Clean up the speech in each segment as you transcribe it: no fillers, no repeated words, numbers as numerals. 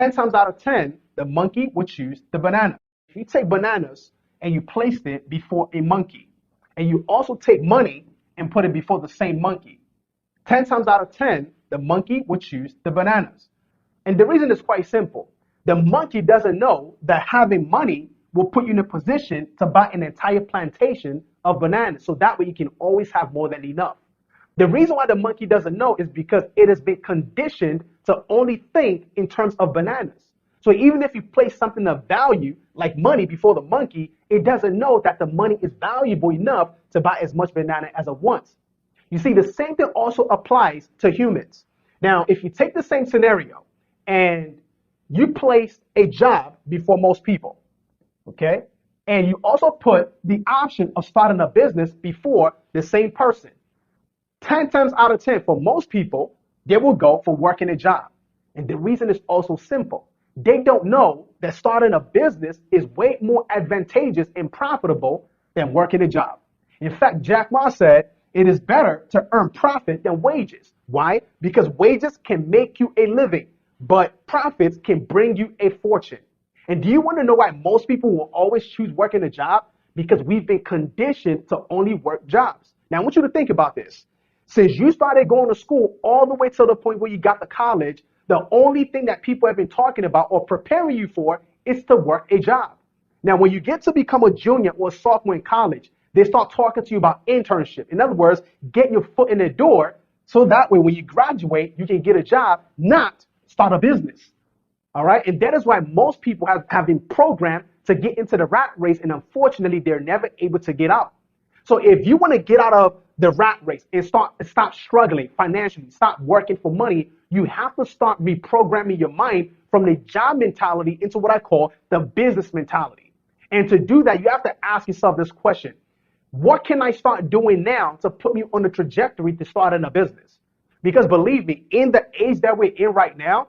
10 times out of 10, the monkey would choose the banana. If you take bananas and you placed it before a monkey, and you also take money and put it before the same monkey, 10 times out of 10, the monkey would choose the bananas. And the reason is quite simple. The monkey doesn't know that having money will put you in a position to buy an entire plantation of bananas. So that way you can always have more than enough. The reason why the monkey doesn't know is because it has been conditioned to only think in terms of bananas. So even if you place something of value like money before the monkey, it doesn't know that the money is valuable enough to buy as much banana as it wants. You see, the same thing also applies to humans. Now, if you take the same scenario and you place a job before most people, okay, and you also put the option of starting a business before the same person, 10 times out of 10 for most people, they will go for working a job. And the reason is also simple. They don't know that starting a business is way more advantageous and profitable than working a job. In fact, Jack Ma said it is better to earn profit than wages. Why? Because wages can make you a living, but profits can bring you a fortune. And do you want to know why most people will always choose working a job? Because we've been conditioned to only work jobs. Now, I want you to think about this. Since you started going to school all the way to the point where you got to college, the only thing that people have been talking about or preparing you for is to work a job. Now, when you get to become a junior or a sophomore in college, they start talking to you about internship. In other words, get your foot in the door so that way when you graduate, you can get a job, not start a business. All right. And that is why most people have been programmed to get into the rat race. And unfortunately, they're never able to get out. So if you want to get out of the rat race and stop struggling financially, stop working for money, you have to start reprogramming your mind from the job mentality into what I call the business mentality. And to do that, you have to ask yourself this question. What can I start doing now to put me on the trajectory to start in a business? Because believe me, in the age that we're in right now,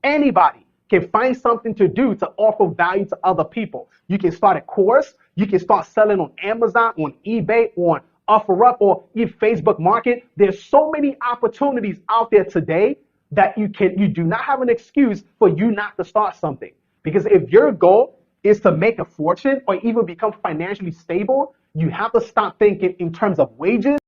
anybody can find something to do to offer value to other people. You can start a course. You can start selling on Amazon, on eBay, on OfferUp, or even Facebook Market. There's so many opportunities out there today that you do not have an excuse for you not to start something. Because if your goal is to make a fortune or even become financially stable, you have to stop thinking in terms of wages